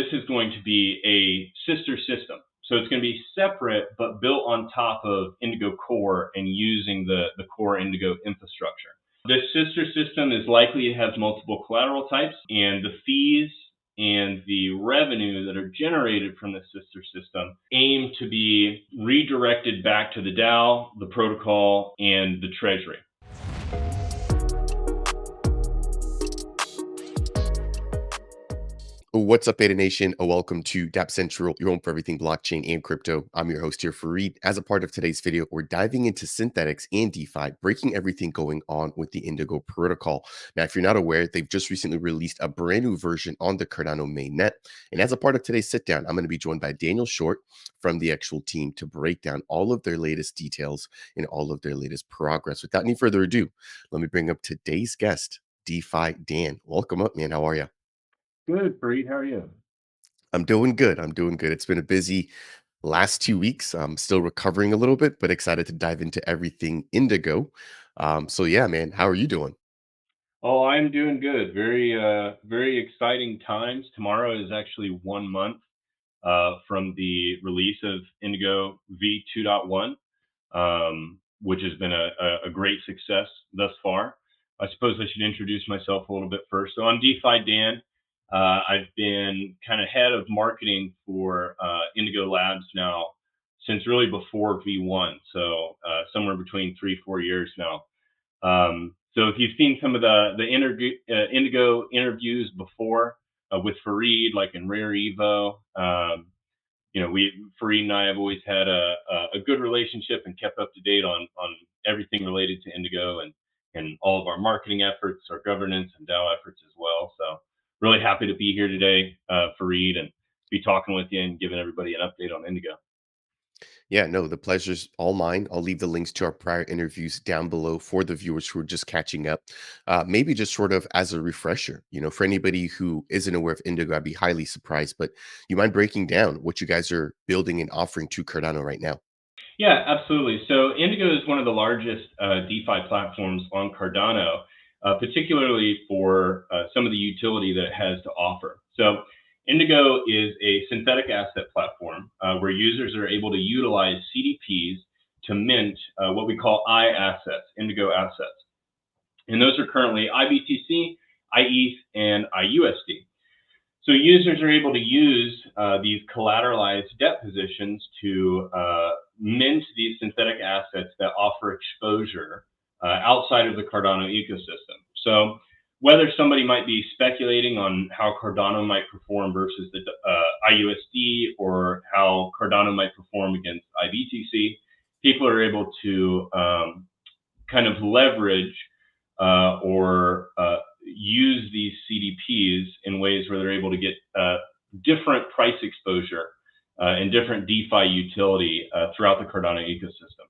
this is going to be a sister system. So it's going to be separate, but built on top of Indigo Core and using the core Indigo infrastructure. This sister system is likely to have multiple collateral types, and the fees and the revenue that are generated from the sister system aim to be redirected back to the DAO, the protocol, and the Treasury. What's up, Beta Nation? Welcome to Dapp Central, your home for everything blockchain and crypto. I'm your host here, Fareed. As a part of today's video, we're diving into synthetics and DeFi, breaking everything going on with the Indigo protocol. Now, if you're not aware, they've just recently released a brand new version on the Cardano mainnet. And as a part of today's sit down, I'm going to be joined by Daniel Short from the actual team to break down all of their latest details and all of their latest progress. Without any further ado, let me bring up today's guest, DeFi Dan. Welcome up, man. How are you? Good, Fareed. How are you? I'm doing good. I'm doing good. It's been a busy last 2 weeks. I'm still recovering a little bit, but excited to dive into everything Indigo. So yeah, man, how are you doing? Oh, I'm doing good. Very exciting times. Tomorrow is actually 1 month from the release of Indigo V2.1, which has been a great success thus far. I suppose I should introduce myself a little bit first. So I'm DeFi Dan. I've been kind of head of marketing for Indigo Labs now since really before V1, so somewhere between 3-4 years now. So if you've seen some of the Indigo interviews before with Fareed, like in Rare Evo, Fareed and I have always had a good relationship and kept up to date on everything related to Indigo and all of our marketing efforts, our governance and DAO efforts as well. So really happy to be here today, Fareed, and be talking with you and giving everybody an update on Indigo. Yeah, no, the pleasure's all mine. I'll leave the links to our prior interviews down below for the viewers who are just catching up. Maybe just sort of as a refresher, for anybody who isn't aware of Indigo, I'd be highly surprised, but you mind breaking down what you guys are building and offering to Cardano right now? Yeah, absolutely. So Indigo is one of the largest DeFi platforms on Cardano, particularly for some of the utility that it has to offer. So Indigo is a synthetic asset platform where users are able to utilize CDPs to mint what we call iAssets, Indigo assets. And those are currently IBTC, iETH, and iUSD. So users are able to use these collateralized debt positions to mint these synthetic assets that offer exposure outside of the Cardano ecosystem. So whether somebody might be speculating on how Cardano might perform versus the iUSD or how Cardano might perform against IBTC, people are able to kind of leverage or use these CDPs in ways where they're able to get different price exposure and different DeFi utility throughout the Cardano ecosystem.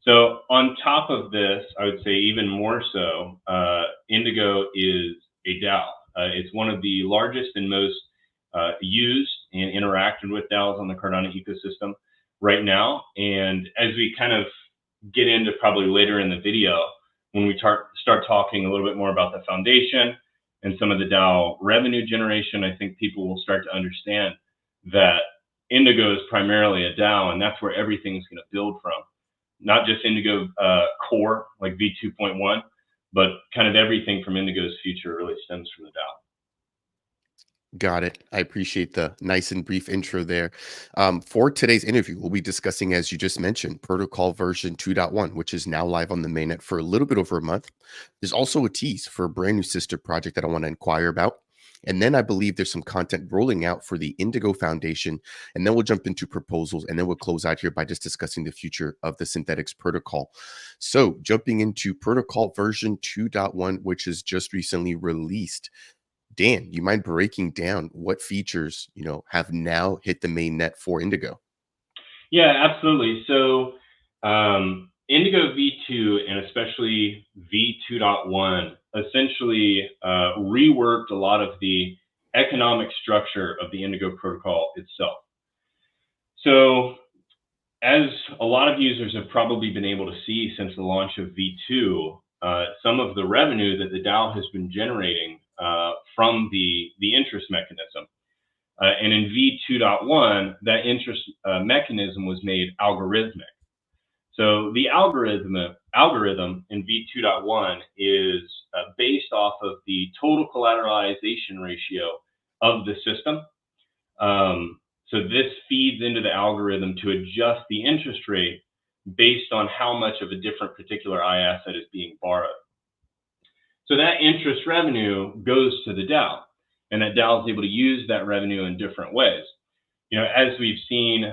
So on top of this, I would say even more so, Indigo is a DAO. It's one of the largest and most used and interacted with DAOs on the Cardano ecosystem right now. And as we kind of get into probably later in the video, when we start talking a little bit more about the foundation and some of the DAO revenue generation, I think people will start to understand that Indigo is primarily a DAO, and that's where everything is going to build from. Not just Indigo core, like V2.1, but kind of everything from Indigo's future really stems from the DAO. Got it. I appreciate the nice and brief intro there. For today's interview, we'll be discussing, as you just mentioned, protocol version 2.1, which is now live on the mainnet for a little bit over a month. There's also a tease for a brand new sister project that I want to inquire about. And then I believe there's some content rolling out for the Indigo Foundation. And then we'll jump into proposals. And then we'll close out here by just discussing the future of the synthetics protocol. So jumping into protocol version 2.1, which is just recently released. Dan, you mind breaking down what features, have now hit the mainnet for Indigo? Yeah, absolutely. So Indigo V2 and especially V2.1 essentially reworked a lot of the economic structure of the Indigo protocol itself. So as a lot of users have probably been able to see since the launch of V2, some of the revenue that the DAO has been generating from the interest mechanism And in V2.1, that interest mechanism was made algorithmic. So the algorithm in V2.1 is based off of the total collateralization ratio of the system. So this feeds into the algorithm to adjust the interest rate based on how much of a different particular iAsset is being borrowed. So that interest revenue goes to the DAO, and that DAO is able to use that revenue in different ways. As we've seen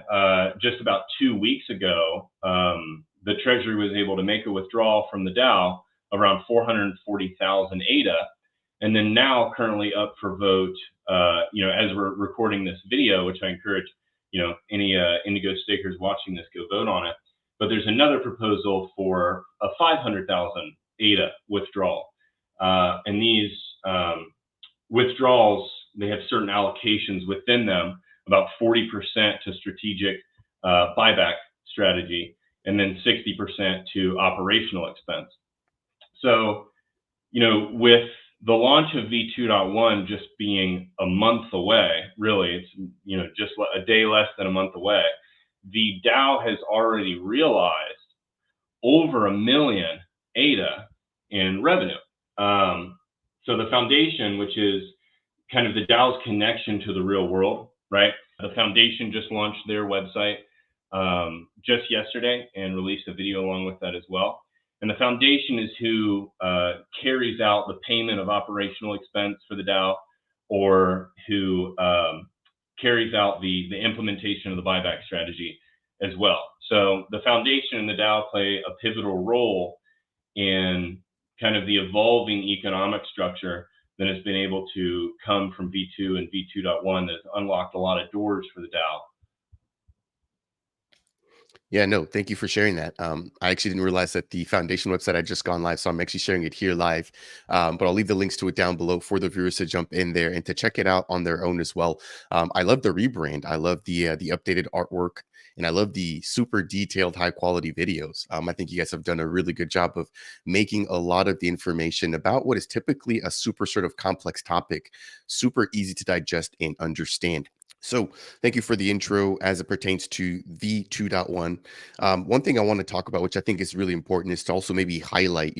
just about 2 weeks ago, the Treasury was able to make a withdrawal from the DAO around 440,000 ADA, and then now currently up for vote. As we're recording this video, which I encourage any Indigo stakers watching this go vote on it. But there's another proposal for a 500,000 ADA withdrawal, and these withdrawals, they have certain allocations within them, about 40% to strategic buyback strategy, and then 60% to operational expense. So, with the launch of V2.1 just being a month away, really, it's just a day less than a month away, the DAO has already realized over 1 million ADA in revenue. So the foundation, which is kind of the DAO's connection to the real world, right? The foundation just launched their website just yesterday and released a video along with that as well. And the foundation is who carries out the payment of operational expense for the DAO, or who carries out the implementation of the buyback strategy as well. So the foundation and the DAO play a pivotal role in kind of the evolving economic structure that has been able to come from V2 and V2.1 that has unlocked a lot of doors for the DAO. Yeah, no, thank you for sharing that. I actually didn't realize that the foundation website had just gone live, so I'm actually sharing it here live. But I'll leave the links to it down below for the viewers to jump in there and to check it out on their own as well. I love the rebrand. I love the updated artwork, and I love the super detailed, high quality videos. I think you guys have done a really good job of making a lot of the information about what is typically a super sort of complex topic, super easy to digest and understand. So thank you for the intro as it pertains to V2.1. One thing I want to talk about, which I think is really important, is to also maybe highlight,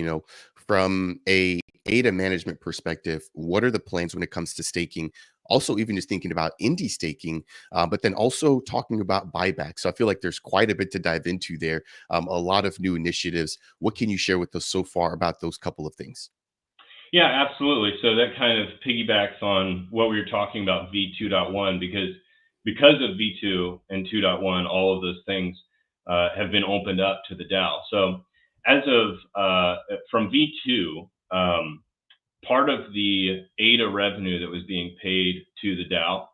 from a ADA management perspective, what are the plans when it comes to staking? Also, even just thinking about indie staking, but then also talking about buyback. So I feel like there's quite a bit to dive into there. A lot of new initiatives. What can you share with us so far about those couple of things? Yeah, absolutely. So that kind of piggybacks on what we were talking about V2.1, because of V2 and 2.1, all of those things have been opened up to the DAO. So as of from V2, part of the ADA revenue that was being paid to the DAO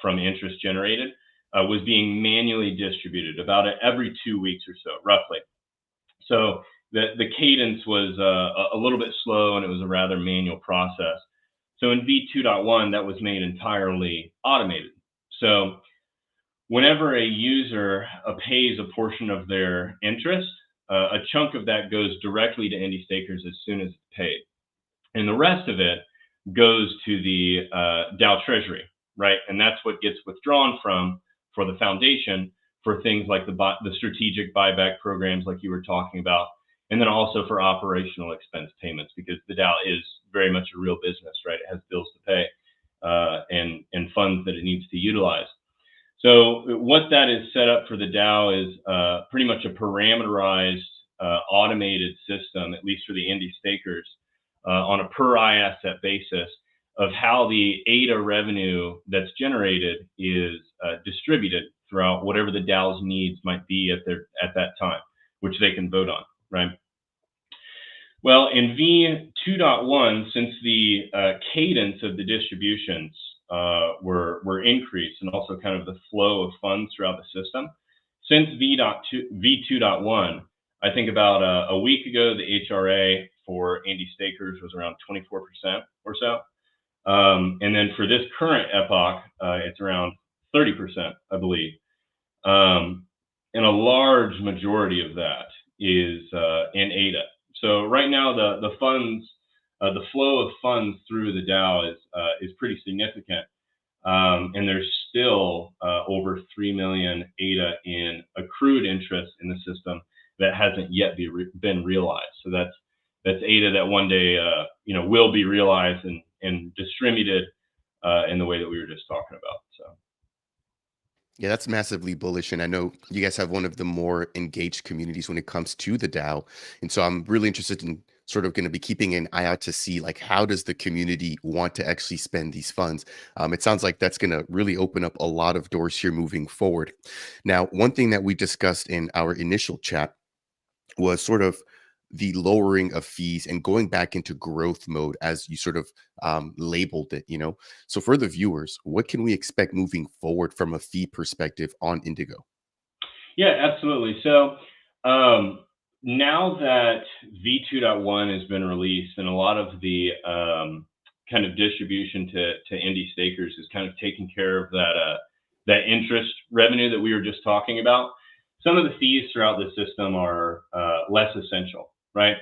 from interest generated was being manually distributed about every 2 weeks or so, roughly. So the cadence was a little bit slow, and it was a rather manual process. So in V2.1, that was made entirely automated. So whenever a user pays a portion of their interest, a chunk of that goes directly to indie stakers as soon as it's paid. And the rest of it goes to the DAO Treasury, right? And that's what gets withdrawn from for the foundation for things like the strategic buyback programs like you were talking about, and then also for operational expense payments, because the DAO is very much a real business, right? It has bills to pay and funds that it needs to utilize. So what that is set up for the DAO is pretty much a parameterized, automated system, at least for the indie stakers, on a per iAsset basis, of how the ADA revenue that's generated is distributed throughout whatever the DAO's needs might be at that time, which they can vote on, right? Well, in V2.1, since the cadence of the distributions were increased, and also kind of the flow of funds throughout the system, since V2.1, I think about a week ago, the HRA for indie stakers was around 24% or so. And then for this current epoch, it's around 30%, I believe. And a large majority of that is in ADA. So right now, the funds, the flow of funds through the DAO is pretty significant. And there's still over 3 million ADA in accrued interest in the system that hasn't yet been realized. So that's ADA that one day will be realized and distributed in the way that we were just talking about. So. Yeah, that's massively bullish. And I know you guys have one of the more engaged communities when it comes to the DAO. And so I'm really interested in sort of going to be keeping an eye out to see like how does the community want to actually spend these funds. It sounds like that's going to really open up a lot of doors here moving forward. Now, one thing that we discussed in our initial chat was sort of the lowering of fees and going back into growth mode as you sort of labeled it, you know. So for the viewers, what can we expect moving forward from a fee perspective on Indigo? Yeah, absolutely. So now that V2.1 has been released and a lot of the kind of distribution to indie stakers is kind of taking care of that interest revenue that we were just talking about, some of the fees throughout the system are less essential, right?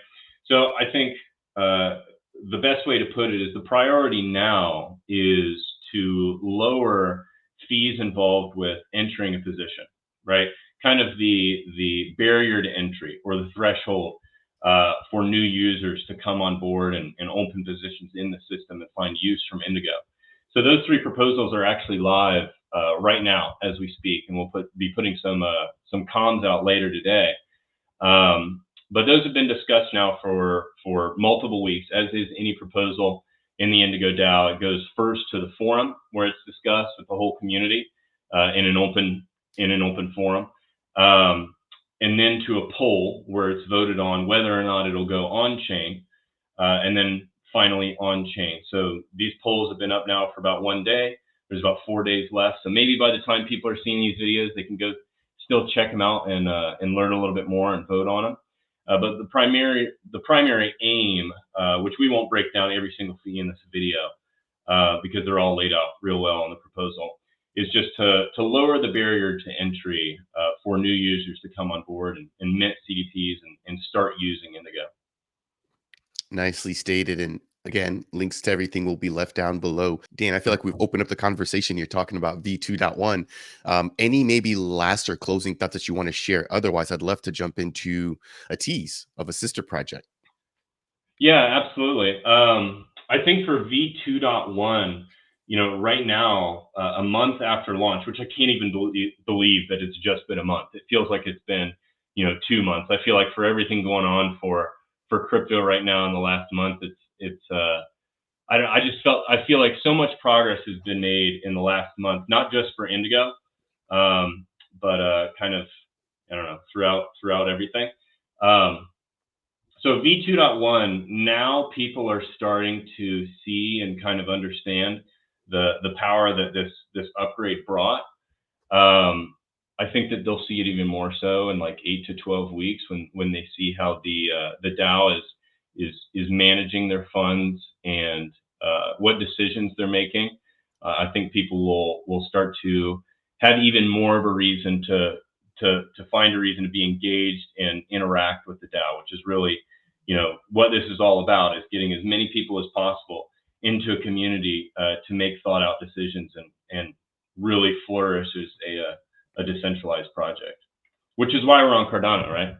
So I think the best way to put it is the priority now is to lower fees involved with entering a position, right? Kind of the barrier to entry or the threshold for new users to come on board and open positions in the system and find use from Indigo. So those three proposals are actually live right now as we speak, and we'll be putting some comms out later today. But those have been discussed now for multiple weeks, as is any proposal in the Indigo DAO. It goes first to the forum where it's discussed with the whole community in an open forum, and then to a poll where it's voted on whether or not it'll go on chain, and then finally on chain. So these polls have been up now for about 1 day. There's about 4 days left. So maybe by the time people are seeing these videos, they can go still check them out and learn a little bit more and vote on them. But the primary aim, which we won't break down every single fee in this video because they're all laid out real well in the proposal, is just to lower the barrier to entry for new users to come on board and mint CDPs and start using Indigo. Nicely stated. And again, links to everything will be left down below. Dan, I feel like we've opened up the conversation. You're talking about V2.1. Any maybe last or closing thoughts that you want to share? Otherwise, I'd love to jump into a tease of a sister project. Yeah, absolutely. I think for V2.1, right now, a month after launch, which I can't even believe that it's just been a month. It feels like it's been, 2 months. I feel like for everything going on for crypto right now in the last month, I feel like so much progress has been made in the last month, not just for Indigo, but kind of, I don't know, throughout everything. So V2.1, now people are starting to see and kind of understand the power that this upgrade brought. I think that they'll see it even more so in like 8 to 12 weeks when they see how the DAO is managing their funds and what decisions they're making. I think people will start to have even more of a reason to find a reason to be engaged and interact with the DAO, which is really, what this is all about, is getting as many people as possible into a community to make thought out decisions and really flourish as a decentralized project, which is why we're on Cardano, right?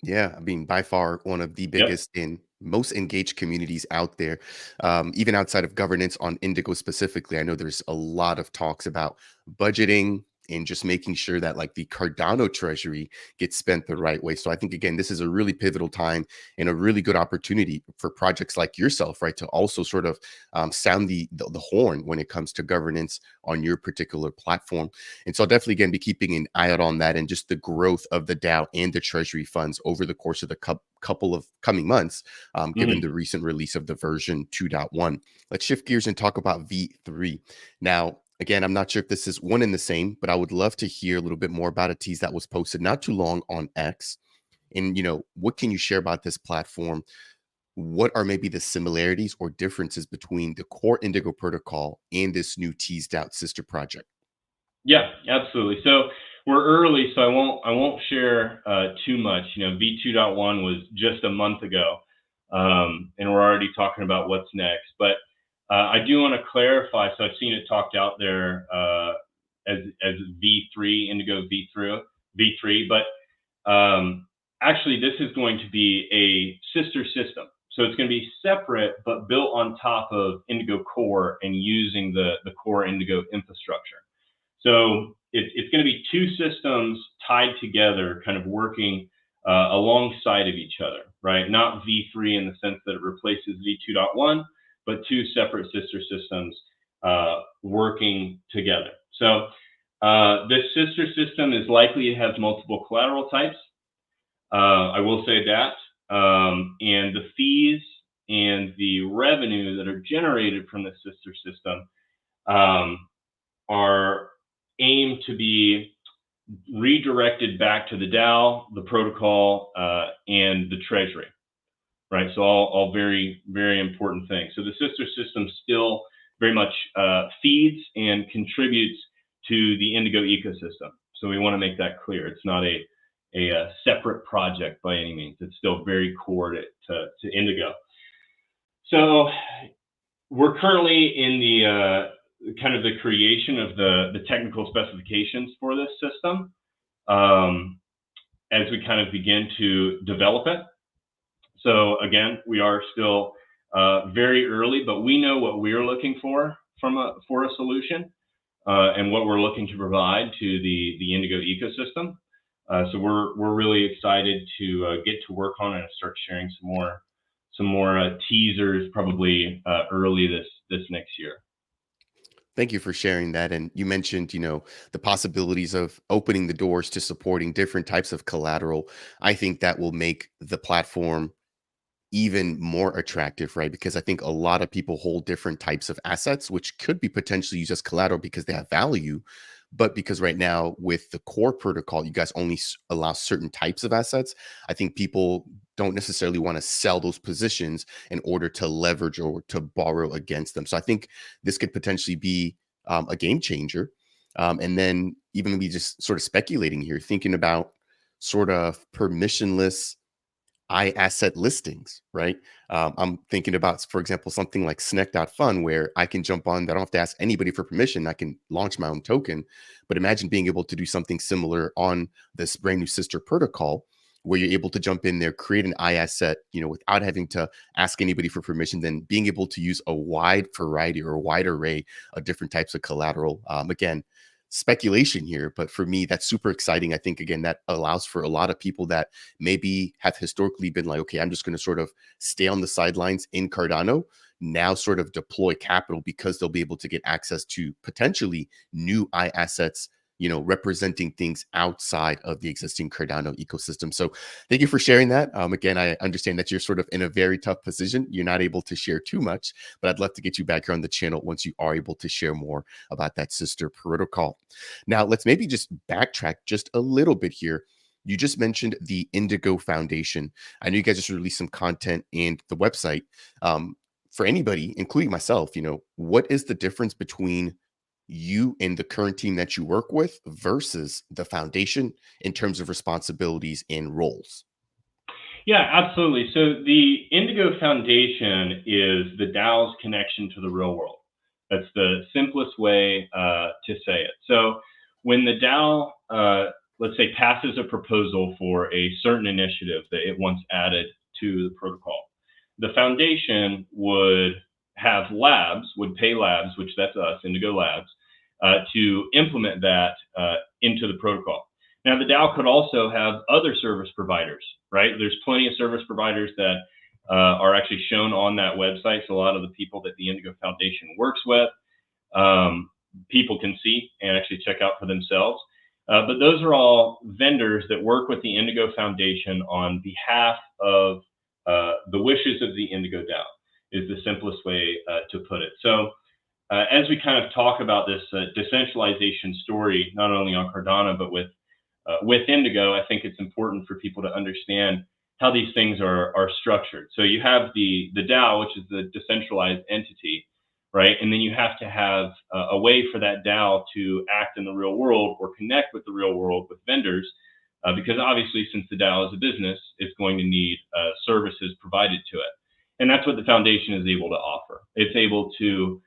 Yeah, I mean, by far one of the Yep. biggest and most engaged communities out there, even outside of governance on Indigo specifically. I know there's a lot of talks about budgeting and just making sure that like the Cardano treasury gets spent the right way. So I think again, this is a really pivotal time and a really good opportunity for projects like yourself, right, to also sort of sound the horn when it comes to governance on your particular platform. And so I'll definitely again be keeping an eye out on that and just the growth of the DAO and the treasury funds over the course of the couple of coming months, given Mhm. the recent release of the version 2.1. Let's shift gears and talk about V3. Now, again, I'm not sure if this is one and the same, but I would love to hear a little bit more about a tease that was posted not too long on X. And, what can you share about this platform? What are maybe the similarities or differences between the core Indigo protocol and this new teased out sister project? Yeah, absolutely. So we're early, so I won't share too much. V2.1 was just a month ago, and we're already talking about what's next. But I do want to clarify. So I've seen it talked out there as V3, Indigo V3, but actually this is going to be a sister system. So it's going to be separate, but built on top of Indigo Core and using the core Indigo infrastructure. So it's going to be two systems tied together, kind of working alongside of each other, right? Not V3 in the sense that it replaces V2.1, but two separate sister systems working together. So this sister system is likely to have multiple collateral types. I will say that. And the fees and the revenue that are generated from the sister system are aimed to be redirected back to the DAO, the protocol, and the Treasury, right? So all very, very important things. So the sister system still very much feeds and contributes to the Indigo ecosystem. So we want to make that clear. It's not a separate project by any means. It's still very core to Indigo. So we're currently in the kind of the creation of the technical specifications for this system as we kind of begin to develop it. So again, we are still very early, but we know what we're looking for for a solution and what we're looking to provide to the Indigo ecosystem. So we're really excited to get to work on it and start sharing some more teasers probably early this next year. Thank you for sharing that. And you mentioned, the possibilities of opening the doors to supporting different types of collateral. I think that will make the platform even more attractive, right? Because I think a lot of people hold different types of assets, which could be potentially used as collateral because they have value. But because right now with the core protocol, you guys only allow certain types of assets, I think people don't necessarily want to sell those positions in order to leverage or to borrow against them. So I think this could potentially be a game changer. And then even we just sort of speculating here, thinking about sort of permissionless iAsset listings, right? I'm thinking about, for example, something like Snec.fun, where I can jump on, that I don't have to ask anybody for permission. I can launch my own token. But imagine being able to do something similar on this brand new sister protocol, where you're able to jump in there, create an iAsset, without having to ask anybody for permission, then being able to use a wide variety or a wide array of different types of collateral. Again, speculation here, but for me, that's super exciting. I think, again, that allows for a lot of people that maybe have historically been like, okay, I'm just going to sort of stay on the sidelines in Cardano, now sort of deploy capital because they'll be able to get access to potentially new iAssets, representing things outside of the existing Cardano ecosystem. So thank you for sharing that. Again, I understand that you're sort of in a very tough position. You're not able to share too much, but I'd love to get you back here on the channel once you are able to share more about that sister protocol. Now, let's maybe just backtrack just a little bit here. You just mentioned the Indigo Foundation. I know you guys just released some content and the website. For anybody, including myself, what is the difference between you and the current team that you work with versus the foundation in terms of responsibilities and roles? Yeah, absolutely. So the Indigo Foundation is the DAO's connection to the real world. That's the simplest way to say it. So when the DAO, let's say, passes a proposal for a certain initiative that it wants added to the protocol, the foundation would pay labs, which that's us, Indigo Labs, to implement that into the protocol. Now, the DAO could also have other service providers, right? There's plenty of service providers that are actually shown on that website. So a lot of the people that the Indigo Foundation works with, people can see and actually check out for themselves. But those are all vendors that work with the Indigo Foundation on behalf of the wishes of the Indigo DAO, is the simplest way to put it. So as we kind of talk about this decentralization story, not only on Cardano, but with Indigo, I think it's important for people to understand how these things are structured. So you have the DAO, which is the decentralized entity, right? And then you have to have a way for that DAO to act in the real world or connect with the real world with vendors, because obviously, since the DAO is a business, it's going to need services provided to it. And that's what the foundation is able to offer. It's able to,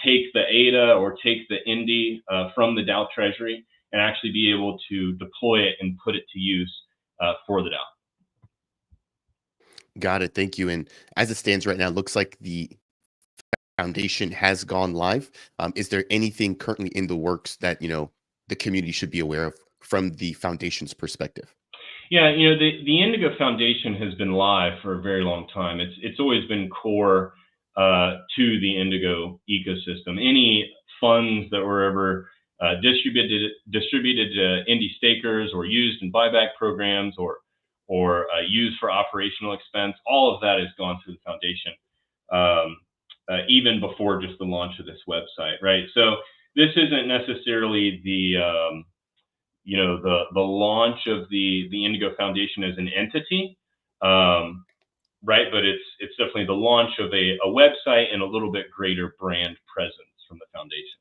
take the ADA or take the Indy from the DAO treasury and actually be able to deploy it and put it to use for the DAO. Got it. Thank you. And as it stands right now, looks like the foundation has gone live. Is there anything currently in the works that the community should be aware of from the foundation's perspective? Yeah, the Indigo Foundation has been live for a very long time. It's always been core to the Indigo ecosystem. Any funds that were ever distributed to Indy stakers or used in buyback programs or used for operational expense, all of that has gone through the foundation, even before just the launch of this website, right? So this isn't necessarily the launch of the Indigo Foundation as an entity, right? But it's definitely the launch of a website and a little bit greater brand presence from the foundation.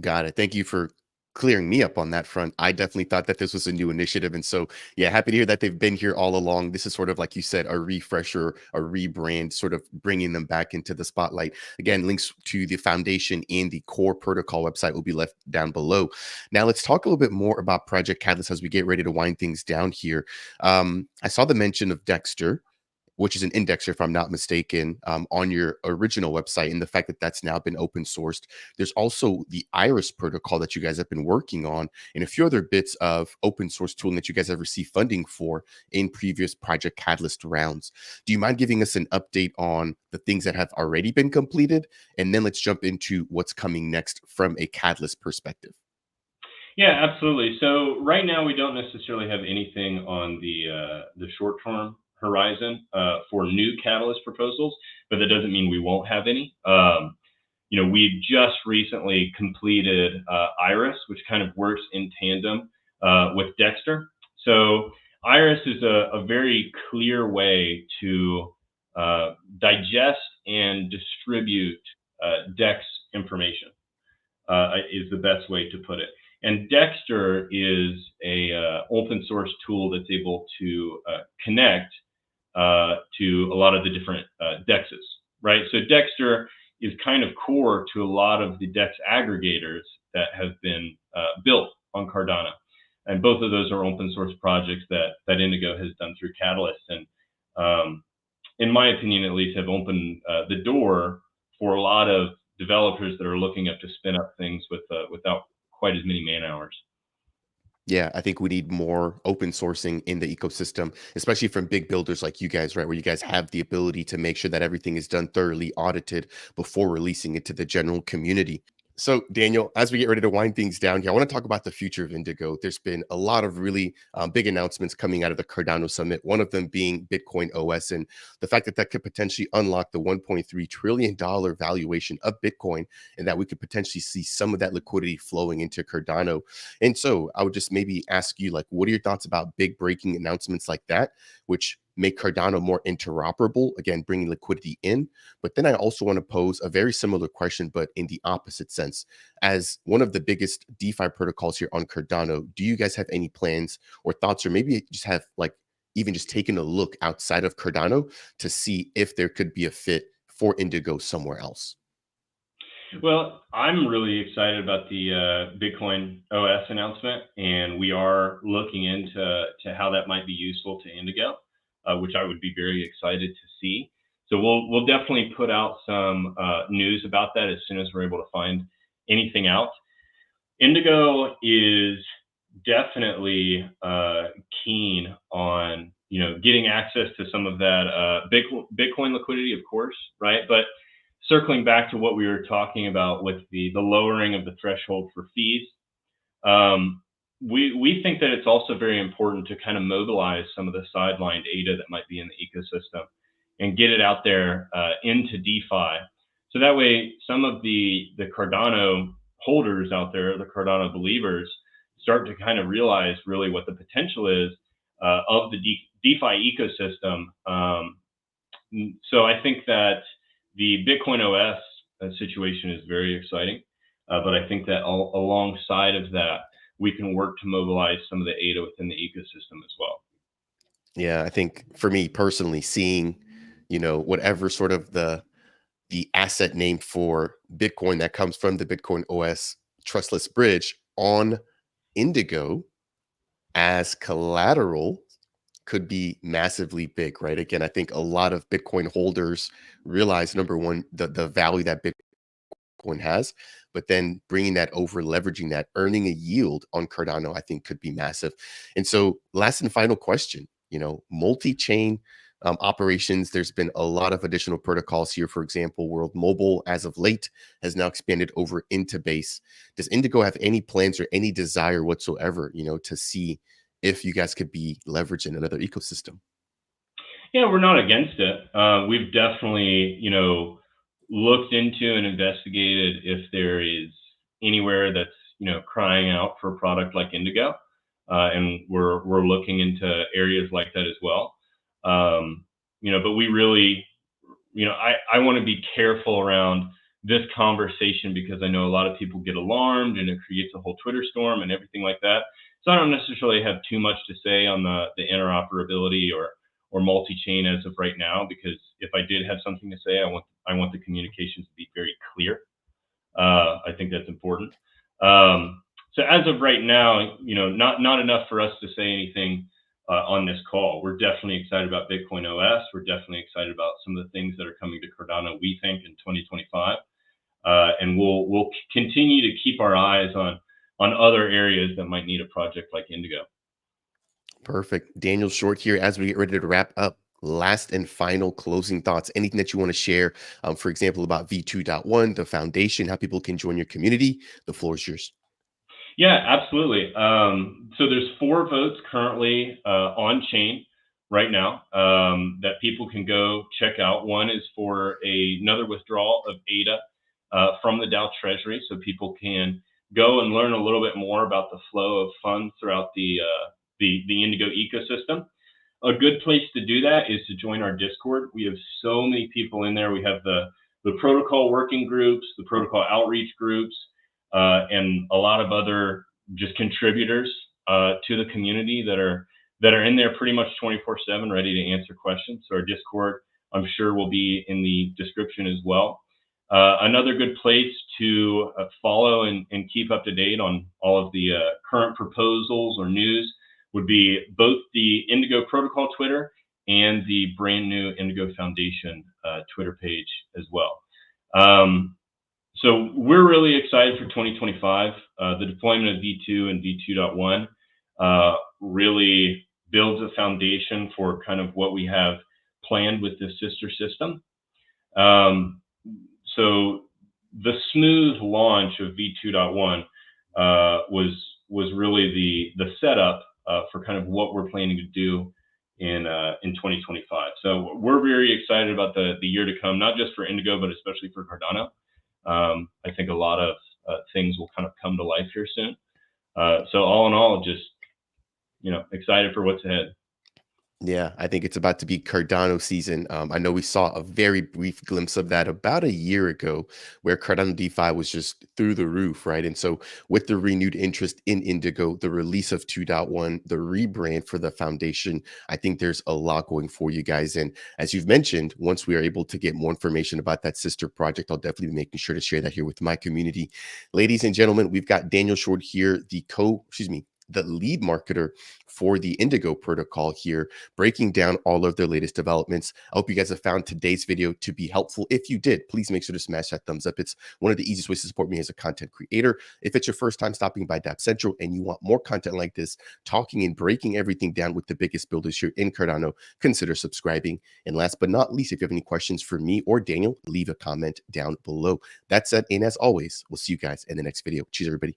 Got it. Thank you for clearing me up on that front. I definitely thought that this was a new initiative. And so, yeah, happy to hear that they've been here all along. This is sort of like you said, a refresher, a rebrand, sort of bringing them back into the spotlight. Again, links to the foundation and the core protocol website will be left down below. Now, let's talk a little bit more about Project Catalyst as we get ready to wind things down here. I saw the mention of Dexter, which is an indexer, if I'm not mistaken, on your original website, and the fact that that's now been open sourced. There's also the Iris protocol that you guys have been working on, and a few other bits of open source tooling that you guys have received funding for in previous Project Catalyst rounds. Do you mind giving us an update on the things that have already been completed? And then let's jump into what's coming next from a Catalyst perspective. Yeah, absolutely. So right now we don't necessarily have anything on the short term horizon for new catalyst proposals, but that doesn't mean we won't have any. We just recently completed Iris, which kind of works in tandem with Dexter. So Iris is a very clear way to digest and distribute DEX information, is the best way to put it. And Dexter is a open source tool that's able to connect to a lot of the different DEXs, right? So Dexter is kind of core to a lot of the DEX aggregators that have been built on Cardano. And both of those are open source projects that Indigo has done through Catalyst. And in my opinion, at least, have opened the door for a lot of developers that are looking up to spin up things without quite as many man hours. Yeah, I think we need more open sourcing in the ecosystem, especially from big builders like you guys, right? Where you guys have the ability to make sure that everything is done thoroughly audited before releasing it to the general community. So, Daniel, as we get ready to wind things down here, I want to talk about the future of Indigo. There's been a lot of really big announcements coming out of the Cardano Summit, one of them being Bitcoin OS, and the fact that that could potentially unlock the $1.3 trillion valuation of Bitcoin, and that we could potentially see some of that liquidity flowing into Cardano. And so I would just maybe ask you, like, what are your thoughts about big breaking announcements like that, which make Cardano more interoperable, again, bringing liquidity in? But then I also want to pose a very similar question, but in the opposite sense. As one of the biggest DeFi protocols here on Cardano, do you guys have any plans or thoughts, or maybe just have like even just taken a look outside of Cardano to see if there could be a fit for Indigo somewhere else? Well, I'm really excited about the Bitcoin OS announcement, and we are looking into how that might be useful to Indigo, which I would be very excited to see. So we'll definitely put out some news about that as soon as we're able to find anything out. Indigo is definitely keen on getting access to some of that Bitcoin liquidity, of course, right? But circling back to what we were talking about with the lowering of the threshold for fees, we think that it's also very important to kind of mobilize some of the sidelined ADA that might be in the ecosystem and get it out there into DeFi. So that way, some of the Cardano holders out there, the Cardano believers, start to kind of realize really what the potential is of the DeFi ecosystem. So I think that the Bitcoin OS situation is very exciting, but I think that alongside of that, we can work to mobilize some of the ADA within the ecosystem as well. Yeah, I think for me personally, seeing whatever sort of the asset name for Bitcoin that comes from the Bitcoin OS trustless bridge on Indigo as collateral could be massively big, right? Again, I think a lot of Bitcoin holders realize, number one, the value that Bitcoin has, but then bringing that over, leveraging that, earning a yield on Cardano, I think could be massive. And so, last and final question, multi-chain operations. There's been a lot of additional protocols here. For example, World Mobile, as of late, has now expanded over into Base. Does Indigo have any plans or any desire whatsoever, to see if you guys could be leveraging another ecosystem? Yeah, we're not against it. We've definitely, looked into and investigated if there is anywhere that's, crying out for a product like Indigo. And we're looking into areas like that as well. But we really, I want to be careful around this conversation because I know a lot of people get alarmed and it creates a whole Twitter storm and everything like that. So I don't necessarily have too much to say on the interoperability or multi-chain as of right now, because if I did have something to say, I want the communications to be very clear. I think that's important. So as of right now, not enough for us to say anything on this call. We're definitely excited about Bitcoin OS. We're definitely excited about some of the things that are coming to Cardano, we think, in 2025. And we'll continue to keep our eyes on other areas that might need a project like Indigo. Perfect. Daniel Short here as we get ready to wrap up. Last and final closing thoughts. Anything that you want to share, for example, about V2.1, the foundation, how people can join your community? The floor is yours. Yeah, absolutely. So there's 4 votes currently on chain right now that people can go check out. One is for another withdrawal of ADA from the DAO Treasury, so people can go and learn a little bit more about the flow of funds throughout the Indigo ecosystem. A good place to do that is to join our Discord. We have so many people in there. We have the protocol working groups, the protocol outreach groups, and a lot of other just contributors to the community that are in there pretty much 24/7, ready to answer questions. So our Discord, I'm sure, will be in the description as well. Another good place to follow and keep up to date on all of the current proposals or news would be both the Indigo Protocol Twitter and the brand new Indigo Foundation Twitter page as well. So we're really excited for 2025. The deployment of V2 and V2.1 really builds a foundation for kind of what we have planned with this sister system. So the smooth launch of V2.1 was really the setup for kind of what we're planning to do in 2025. So we're very excited about the year to come, not just for Indigo, but especially for Cardano. I think a lot of things will kind of come to life here soon. So all in all, just excited for what's ahead. Yeah, I think it's about to be Cardano season. I know we saw a very brief glimpse of that about a year ago, where Cardano DeFi was just through the roof, right? And so, with the renewed interest in Indigo, the release of 2.1, the rebrand for the foundation, I think there's a lot going for you guys. And as you've mentioned, once we are able to get more information about that sister project, I'll definitely be making sure to share that here with my community. Ladies and gentlemen, we've got Daniel Short here, the lead marketer for the Indigo protocol here, breaking down all of their latest developments. I hope you guys have found today's video to be helpful. If you did, please make sure to smash that thumbs up. It's one of the easiest ways to support me as a content creator. If it's your first time stopping by Dapp Central and you want more content like this, talking and breaking everything down with the biggest builders here in Cardano, consider subscribing. And last but not least, if you have any questions for me or Daniel, leave a comment down below. That said, and as always, we'll see you guys in the next video. Cheers, everybody.